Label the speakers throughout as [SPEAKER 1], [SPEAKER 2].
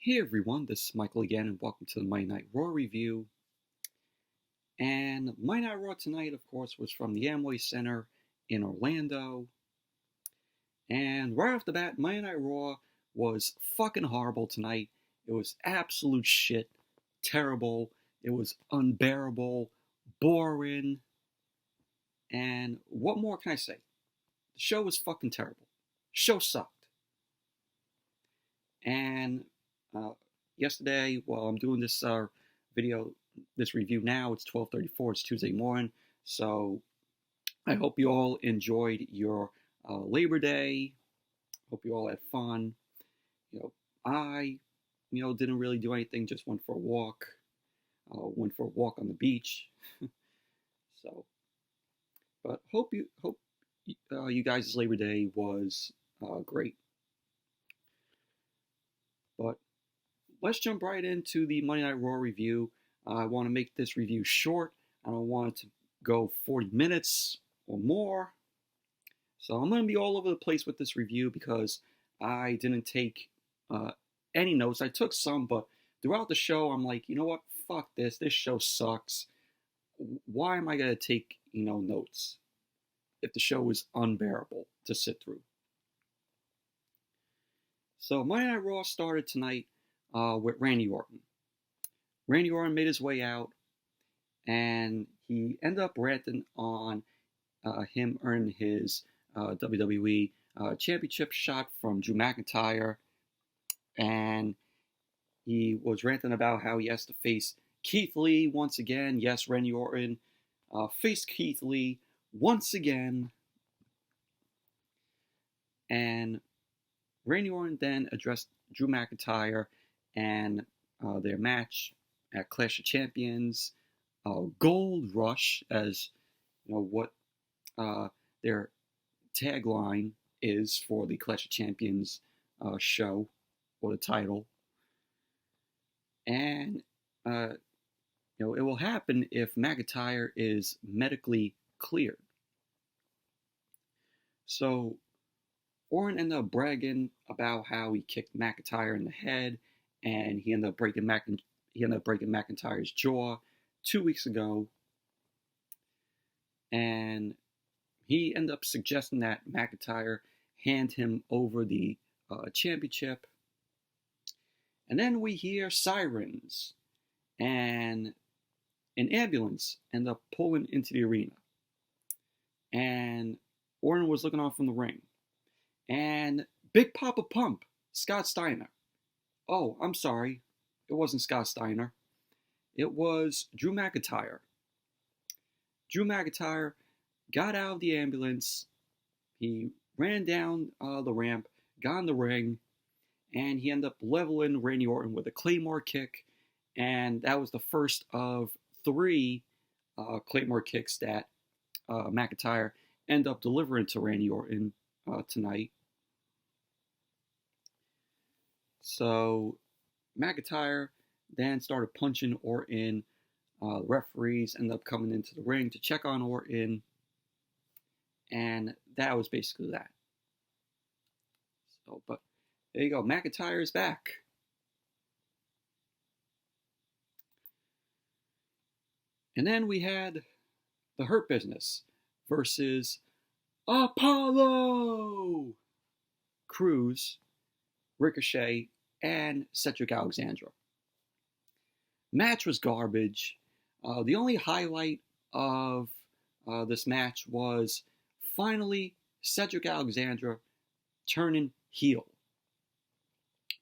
[SPEAKER 1] Hey everyone, this is Michael again, and welcome to the Monday Night Raw review. And Monday Night Raw tonight, of course, was from the Amway Center in Orlando. And right off the bat, Monday Night Raw was fucking horrible tonight. It was absolute shit, terrible. It was unbearable, boring. And what more can I say? The show was fucking terrible. The show sucked. And yesterday, while I'm doing this this review now, it's 12:34. It's Tuesday morning, so I hope you all enjoyed your Labor Day. Hope you all had fun. I didn't really do anything. Just went for a walk. Went for a walk on the beach. So, but hope you guys' Labor Day was great. But let's jump right into the Monday Night Raw review. I want to make this review short. I don't want it to go 40 minutes or more. So I'm going to be all over the place with this review because I didn't take any notes. I took some, but throughout the show, I'm like, you know what? Fuck this. This show sucks. Why am I going to take, notes if the show is unbearable to sit through? So Monday Night Raw started tonight with Randy Orton. Randy Orton made his way out, and he ended up ranting on him earning his WWE championship shot from Drew McIntyre, and he was ranting about how he has to face Keith Lee once again. Yes, Randy Orton faced Keith Lee once again, and Randy Orton then addressed Drew McIntyre and their match at Clash of Champions, Gold Rush, as what their tagline is for the Clash of Champions show, or the title. And it will happen if McIntyre is medically cleared. So Orton ended up bragging about how he kicked McIntyre in the head, and he ended up breaking McIntyre's jaw 2 weeks ago. And he ended up suggesting that McIntyre hand him over the championship. And then we hear sirens, and an ambulance ended up pulling into the arena. And Orton was looking on from the ring. And Big Papa Pump, Scott Steiner. Oh, I'm sorry. It wasn't Scott Steiner. It was Drew McIntyre. Drew McIntyre got out of the ambulance. He ran down the ramp, got in the ring, and he ended up leveling Randy Orton with a Claymore kick. And that was the first of 3 Claymore kicks that McIntyre ended up delivering to Randy Orton tonight. So McIntyre then started punching Orton. The referees ended up coming into the ring to check on Orton. And that was basically that. So, but there you go. McIntyre is back. And then we had the Hurt Business versus Apollo Crews, Ricochet, and Cedric Alexander. Match was garbage. The only highlight of this match was finally Cedric Alexander turning heel.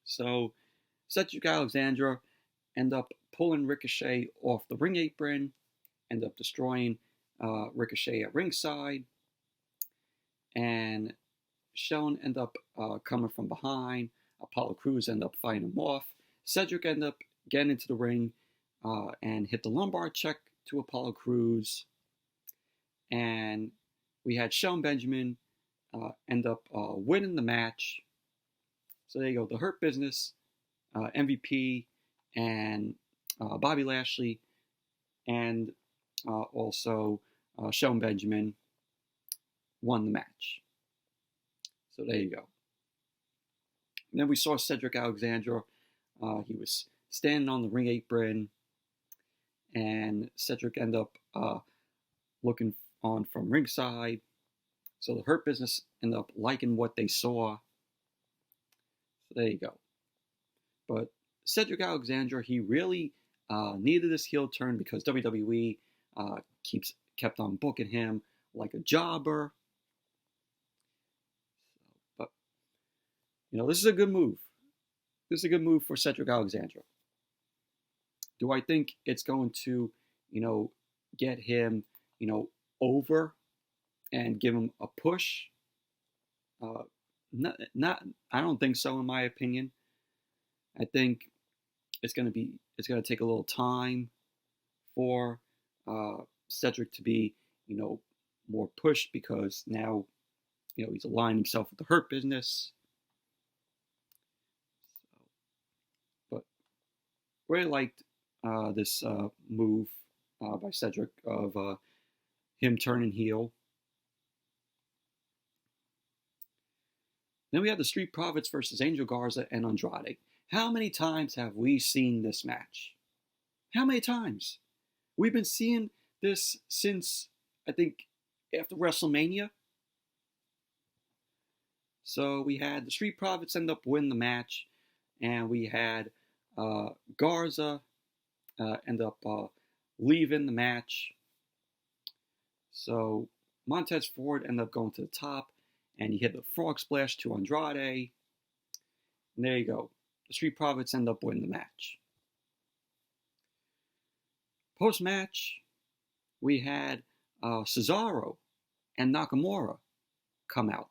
[SPEAKER 1] So Cedric Alexander ended up pulling Ricochet off the ring apron, ended up destroying Ricochet at ringside, and Shone ended up coming from behind. Apollo Crews ended up fighting him off. Cedric ended up getting into the ring and hit the lumbar check to Apollo Crews. And we had Shelton Benjamin end up winning the match. So there you go. The Hurt Business, MVP, and Bobby Lashley, and also Shelton Benjamin won the match. So there you go. And then we saw Cedric Alexander He was standing on the ring apron, and Cedric ended up looking on from ringside. So the Hurt Business ended up liking what they saw. So there you go. But Cedric Alexander, he really needed this heel turn because WWE kept on booking him like a jobber. But, this is a good move. This is a good move for Cedric Alexander. Do I think it's going to, get him, over and give him a push? I don't think so, in my opinion. I think it's going to take a little time for Cedric to be, more pushed, because now, he's aligned himself with the Hurt Business. But really liked this move by Cedric of him turning heel. Then we have the Street Profits versus Angel Garza and Andrade. How many times have we seen this match? How many times? We've been seeing this since, I think, after WrestleMania. So we had the Street Profits end up winning the match, and we had Garza end up leaving the match. So Montez Ford ended up going to the top, and he hit the frog splash to Andrade. And there you go. The Street Profits end up winning the match. Post-match, we had Cesaro and Nakamura come out,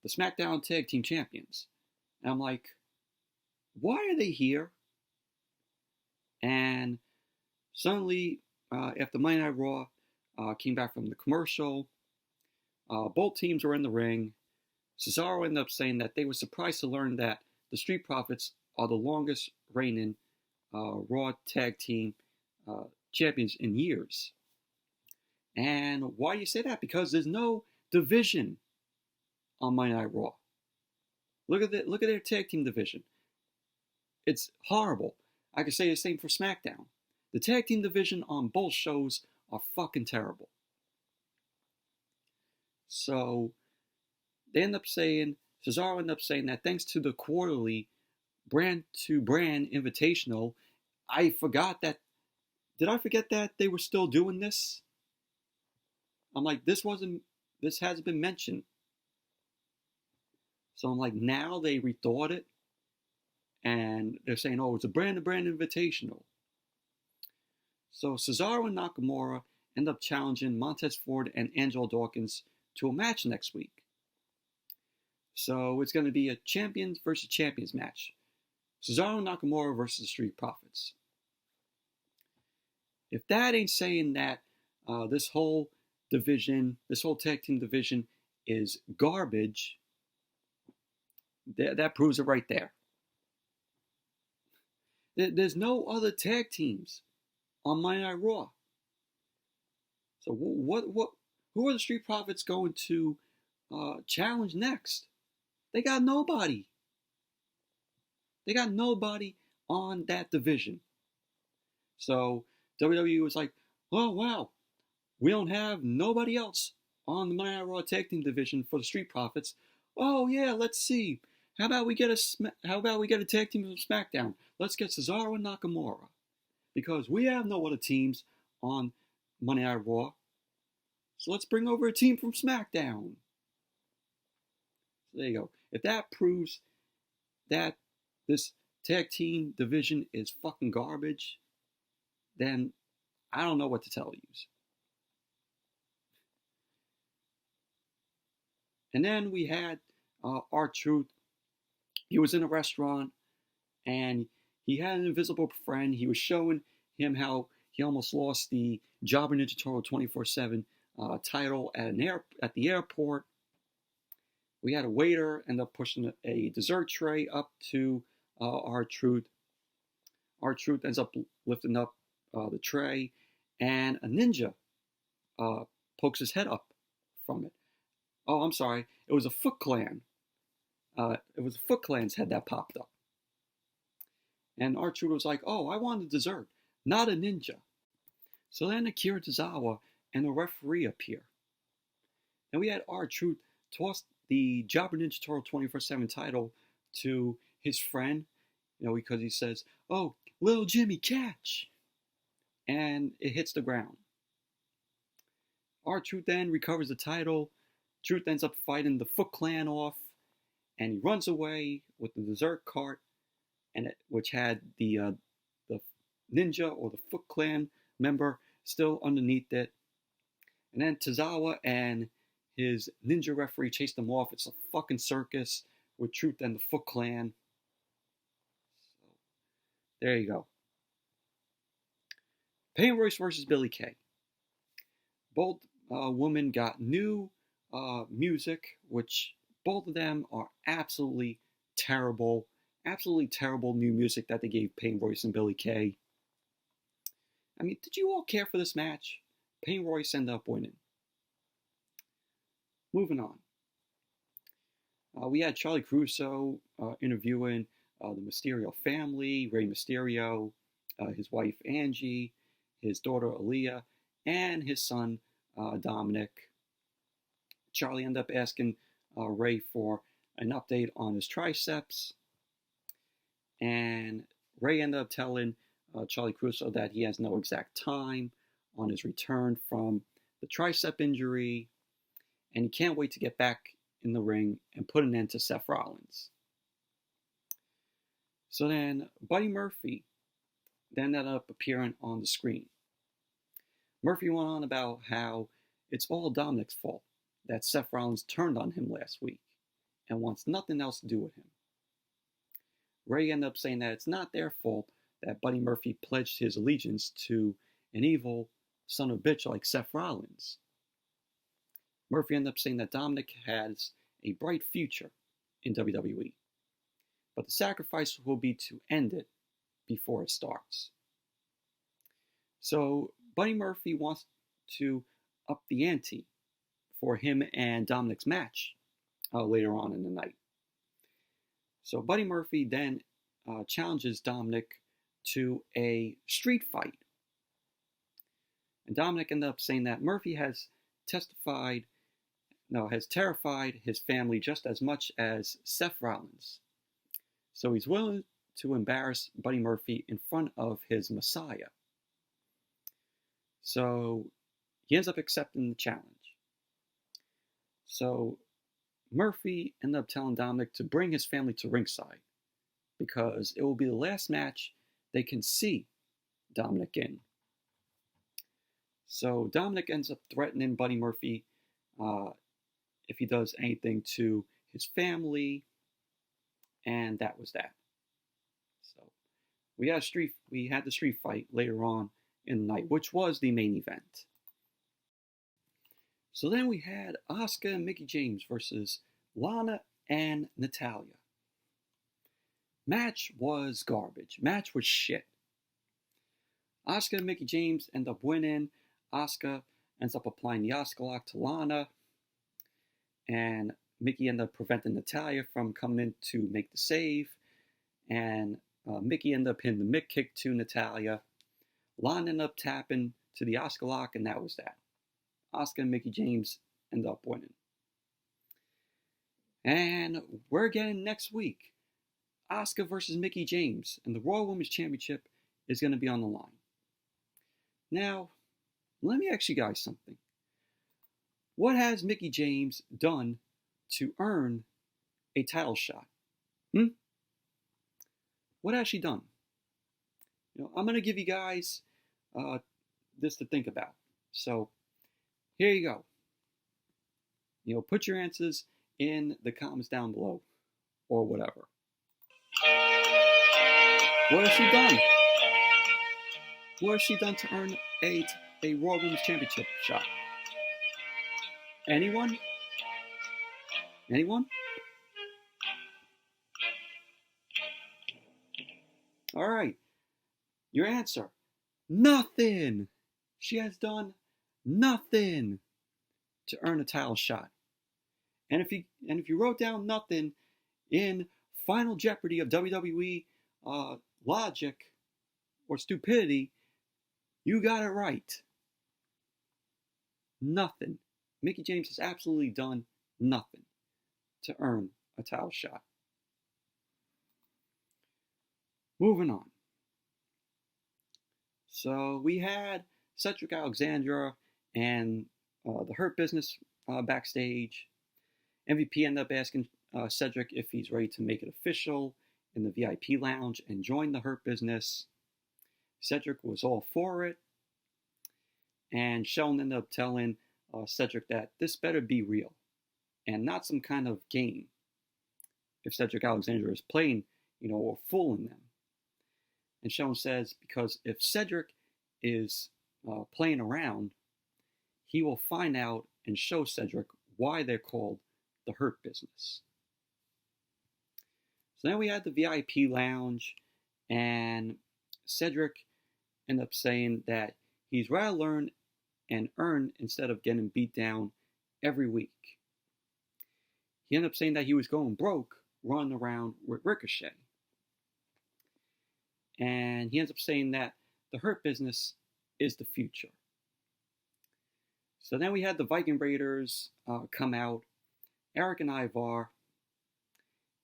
[SPEAKER 1] the SmackDown Tag Team Champions. And I'm like, why are they here? And suddenly, after Monday Night Raw came back from the commercial, both teams were in the ring. Cesaro ended up saying that they were surprised to learn that the Street Profits are the longest reigning Raw Tag Team champions in years. And why do you say that? Because there's no division on Monday Night Raw. Look at their tag team division. It's horrible. I could say the same for SmackDown. The tag team division on both shows are fucking terrible. So Cesaro ended up saying that thanks to the quarterly brand-to-brand invitational, did I forget that they were still doing this? I'm like, this hasn't been mentioned. So I'm like, now they rethought it, and they're saying, oh, it's a brand-to-brand invitational. So Cesaro and Nakamura end up challenging Montez Ford and Angelo Dawkins to a match next week. So it's going to be a champions versus champions match. Cesaro and Nakamura versus the Street Profits. If that ain't saying that this whole division, this whole tag team division is garbage, that proves it right there. There's no other tag teams on Monday Night Raw. So who are the Street Profits going to challenge next? They got nobody. They got nobody on that division. So WWE was like, oh wow, we don't have nobody else on the Monday Night Raw tag team division for the Street Profits. Oh yeah, let's see. How about we get a tag team from SmackDown? Let's get Cesaro and Nakamura, because we have no other teams on Monday Night Raw. So let's bring over a team from SmackDown. So there you go. If that proves that this tag team division is fucking garbage, then I don't know what to tell you. And then we had R-Truth. He was in a restaurant, and he had an invisible friend. He was showing him how he almost lost the Jobber Ninja Turtle 24/7 title at the airport. We had a waiter end up pushing a dessert tray up to R-Truth. R-Truth ends up lifting up the tray, and a ninja pokes his head up from it. Oh, I'm sorry. It was a Foot Clan. It was a Foot Clan's head that popped up. And R-Truth was like, oh, I want a dessert, not a ninja. So then Akira Tozawa and the referee appear. And we had R-Truth toss the Jobber Ninja Turtle 24/7 title to his friend, because he says, oh, little Jimmy, catch. And it hits the ground. R-Truth then recovers the title. Truth ends up fighting the Foot Clan off, and he runs away with the dessert cart, which had the ninja or the Foot Clan member still underneath it. And then Tozawa and his ninja referee chase them off. It's a fucking circus with Truth and the Foot Clan. So, there you go. Peyton Royce versus Billie Kay. Both women got new music, which both of them are absolutely terrible new music that they gave Peyton Royce and Billie Kay. I mean, did you all care for this match? Peyton Royce ended up winning. Moving on. We had Charlie Caruso interviewing the Mysterio family, Rey Mysterio, his wife Angie, his daughter Aaliyah, and his son Dominik. Charlie ended up asking Rey for an update on his triceps, and Rey ended up telling Charlie Caruso that he has no exact time on his return from the tricep injury, and he can't wait to get back in the ring and put an end to Seth Rollins. So then Buddy Murphy then ended up appearing on the screen. Murphy went on about how it's all Dominik's fault that Seth Rollins turned on him last week and wants nothing else to do with him. Rey ended up saying that it's not their fault that Buddy Murphy pledged his allegiance to an evil son of a bitch like Seth Rollins. Murphy ended up saying that Dominik has a bright future in WWE, but the sacrifice will be to end it before it starts. So Buddy Murphy wants to up the ante for him and Dominik's match later on in the night. So Buddy Murphy then challenges Dominik to a street fight. And Dominik ended up saying that Murphy has terrified his family just as much as Seth Rollins. So he's willing to embarrass Buddy Murphy in front of his Messiah. So he ends up accepting the challenge. So Murphy ended up telling Dominik to bring his family to ringside because it will be the last match they can see Dominik in. So Dominik ends up threatening Buddy Murphy if he does anything to his family, and that was that. So we had the street fight later on in the night, which was the main event. So then we had Asuka and Mickie James versus Lana and Natalya. Match was garbage. Match was shit. Asuka and Mickie James end up winning. Asuka ends up applying the Asuka lock to Lana, and Mickie ended up preventing Natalya from coming in to make the save, and Mickie ended up hitting the mid kick to Natalya. Lana ended up tapping to the Asuka lock, and that was that. Asuka and Mickie James end up winning. And we're getting next week Asuka versus Mickie James, and the Raw Women's Championship is going to be on the line. Now, let me ask you guys something. What has Mickie James done to earn a title shot? What has she done? I'm going to give you guys this to think about. So, here you go. Put your answers in the comments down below, or whatever. What has she done? What has she done to earn a Raw Women's Championship shot? Anyone? Anyone? All right. Your answer. Nothing. She has done nothing to earn a title shot. And if you wrote down nothing in Final Jeopardy of WWE logic or stupidity, you got it right. Nothing. Mickie James has absolutely done nothing to earn a title shot. Moving on. So we had Cedric Alexander and the Hurt Business backstage. MVP ended up asking Cedric if he's ready to make it official in the VIP lounge and join the Hurt Business. Cedric was all for it. And Sheldon ended up telling Cedric that this better be real and not some kind of game. If Cedric Alexander is playing, or fooling them. And Sheldon says, because if Cedric is playing around, he will find out and show Cedric why they're called the Hurt Business. So then we had the VIP lounge, and Cedric ended up saying that he's rather learn and earn instead of getting beat down every week. He ended up saying that he was going broke running around with Ricochet. And he ends up saying that the Hurt Business is the future. So then we had the Viking Raiders come out, Eric and Ivar,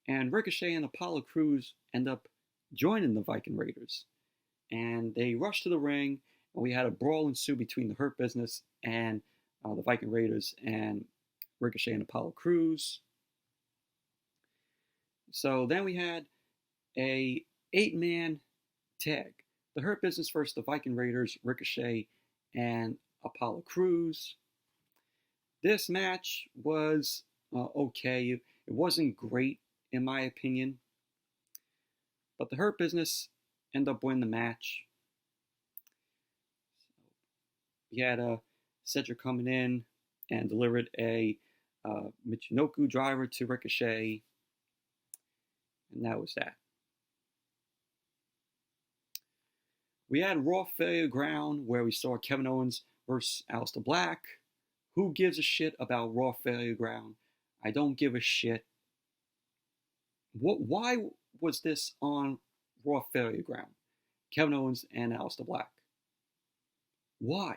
[SPEAKER 1] and Ricochet and Apollo Crews end up joining the Viking Raiders. And they rushed to the ring, and we had a brawl ensue between the Hurt Business and the Viking Raiders and Ricochet and Apollo Crews. So then we had a 8-man tag. The Hurt Business versus the Viking Raiders, Ricochet, and Apollo Crews. This match was okay. It wasn't great, in my opinion. But the Hurt Business ended up winning the match. We had Cedric coming in and delivered a Michinoku driver to Ricochet. And that was that. We had Raw Failure Ground, where we saw Kevin Owens versus Aleister Black. Who gives a shit about Raw Failure Ground? I don't give a shit. Why was this on Raw Failure Ground? Kevin Owens and Aleister Black. Why?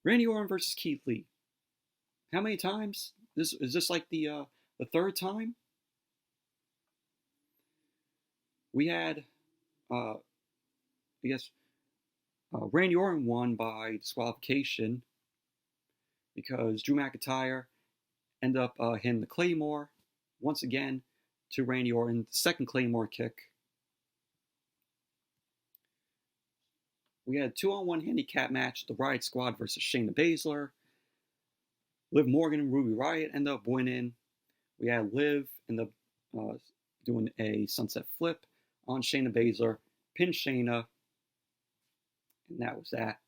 [SPEAKER 1] Randy Orton versus Keith Lee. How many times? Is this like the third time? We had, Randy Orton won by disqualification because Drew McIntyre ended up hitting the Claymore once again to Randy Orton, the second Claymore kick. We had a 2-on-1 handicap match, the Riott Squad versus Shayna Baszler. Liv Morgan and Ruby Riott ended up winning. We had Liv end up doing a sunset flip on Shayna Baszler, pinned Shayna, and that was that.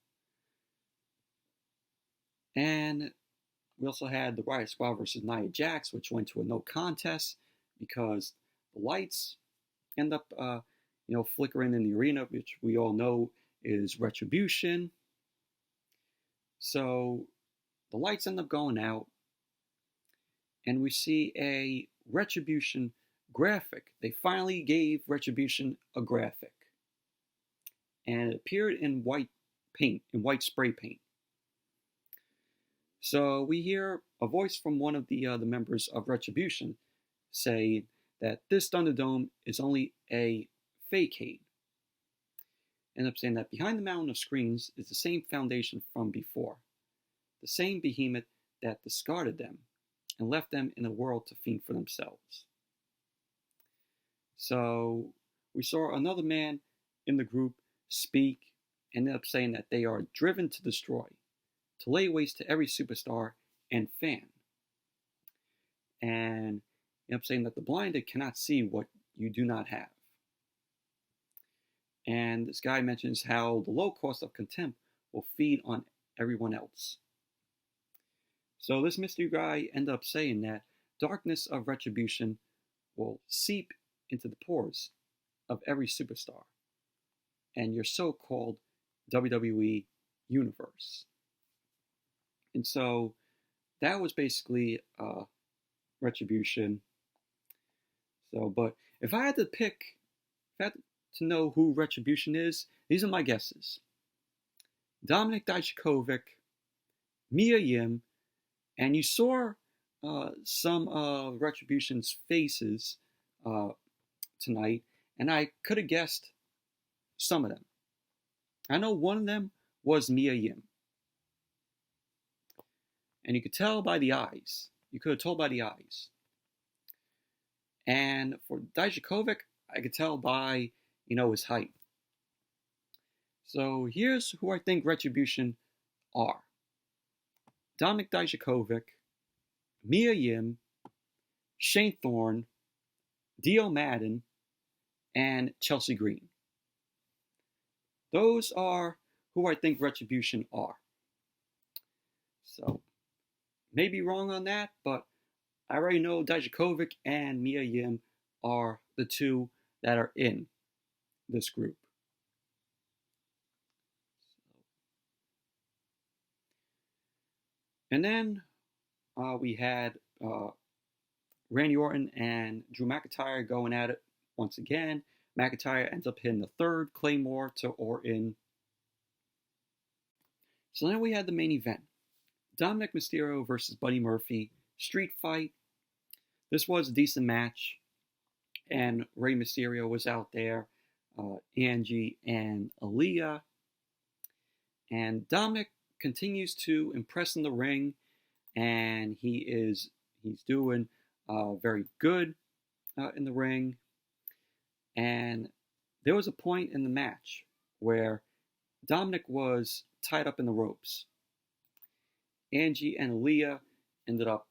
[SPEAKER 1] And we also had the Riott Squad versus Nia Jax, which went to a no contest because the lights end up, flickering in the arena, which we all know is Retribution. So the lights end up going out, and we see a Retribution graphic. They finally gave Retribution a graphic, and it appeared in white paint, in white spray paint. So we hear a voice from one of the members of Retribution say that this Thunderdome is only a facade. End up saying that behind the mountain of screens is the same foundation from before, the same behemoth that discarded them and left them in a world to fend for themselves. So we saw another man in the group speak and end up saying that they are driven to destroy, to lay waste to every superstar and fan. And end up saying that the blinded cannot see what you do not have. And this guy mentions how the low cost of contempt will feed on everyone else. So this mystery guy ended up saying that darkness of Retribution will seep into the pores of every superstar and your so-called WWE universe. And so that was basically Retribution. So, but if I had to pick, if I had to know who Retribution is, these are my guesses: Dominik Dijakovic, Mia Yim, and you saw some of Retribution's faces uh, tonight, and I could have guessed some of them. I know one of them was Mia Yim. And you could tell by the eyes. You could have told by the eyes. And for Dijakovic, I could tell by, his height. So here's who I think Retribution are: Dominik Dijakovic, Mia Yim, Shane Thorne, Dio Madden, and Chelsea Green. Those are who I think Retribution are. So, maybe wrong on that, but I already know Dijakovic and Mia Yim are the two that are in this group. And then we had Randy Orton and Drew McIntyre going at it once again. McIntyre ends up hitting the third Claymore to Orton. So then we had the main event: Dominik Mysterio versus Buddy Murphy, street fight. This was a decent match, and Rey Mysterio was out there, Angie and Aaliyah. And Dominik continues to impress in the ring, and he's doing very good in the ring. And there was a point in the match where Dominik was tied up in the ropes. Angie and Aaliyah ended up,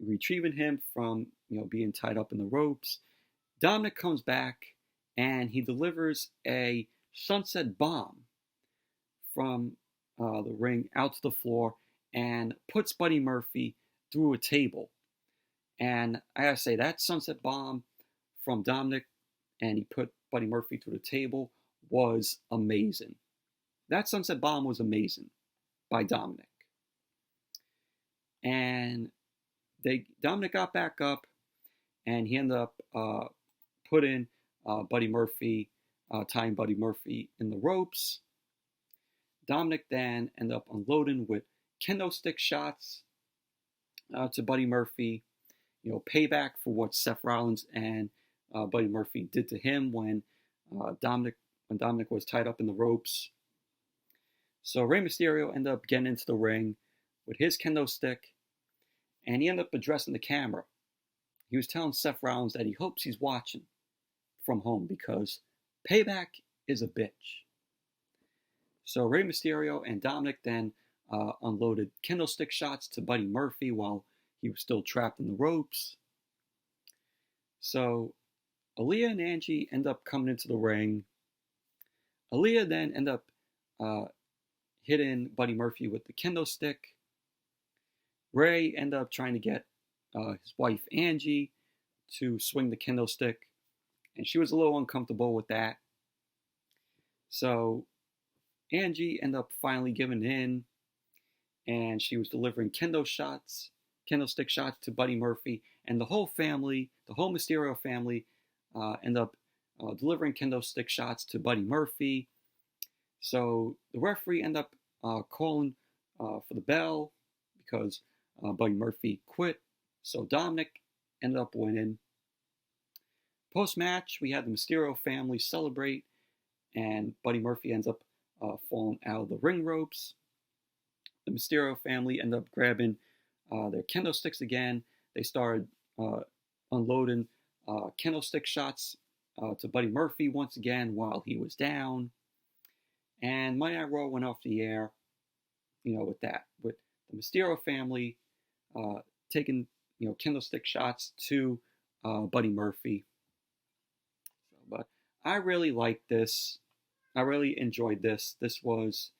[SPEAKER 1] retrieving him from, being tied up in the ropes. Dominik comes back and he delivers a sunset bomb from the ring out to the floor and puts Buddy Murphy through a table. And I gotta say, that sunset bomb from Dominik, and he put Buddy Murphy through the table, was amazing. That sunset bomb was amazing by Dominik. And Dominik got back up, and he ended up putting Buddy Murphy, tying Buddy Murphy in the ropes. Dominik then ended up unloading with kendo stick shots to Buddy Murphy. Payback for what Seth Rollins and Buddy Murphy did to him when Dominik was tied up in the ropes. So Rey Mysterio ended up getting into the ring with his kendo stick, and he ended up addressing the camera. He was telling Seth Rollins that he hopes he's watching from home because payback is a bitch. So Rey Mysterio and Dominik then unloaded kendo stick shots to Buddy Murphy while he was still trapped in the ropes. So Aaliyah and Angie end up coming into the ring. Aaliyah then end up hitting Buddy Murphy with the kendo stick. Ray ended up trying to get his wife Angie to swing the kendo stick, and she was a little uncomfortable with that. So Angie ended up finally giving in, and she was delivering kendo stick shots to Buddy Murphy, and the whole Mysterio family ended up delivering kendo stick shots to Buddy Murphy. So the referee ended up calling for the bell because Buddy Murphy quit. So Dominik ended up winning. Post-match, we had the Mysterio family celebrate, and Buddy Murphy ends up falling out of the ring ropes. The Mysterio family ended up grabbing their kendo sticks again. They started unloading kendo stick shots to Buddy Murphy once again while he was down. And Monday Night Raw went off the air, with that. With the Mysterio family taking, kendo stick shots to Buddy Murphy. But I really liked this. I really enjoyed this. This was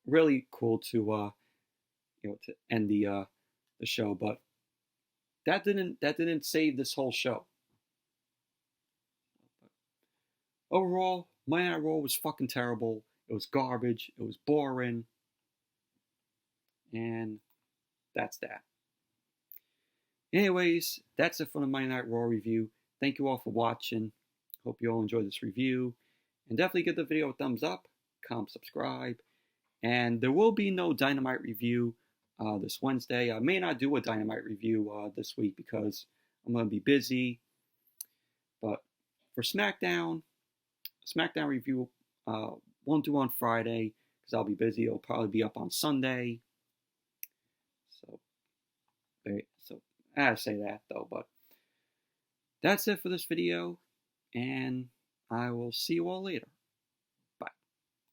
[SPEAKER 1] really cool to to end the show. But that didn't save this whole show. Overall, Monday Night Raw was fucking terrible. It was garbage. It was boring. And that's that. Anyways, that's it for the Monday Night Raw review. Thank you all for watching. Hope you all enjoyed this review. And definitely give the video a thumbs up, comment, subscribe. And there will be no Dynamite review this Wednesday. I may not do a Dynamite review this week because I'm going to be busy. But for SmackDown review won't do on Friday because I'll be busy. It'll probably be up on Sunday. So I gotta say that though. But that's it for this video, and I will see you all later.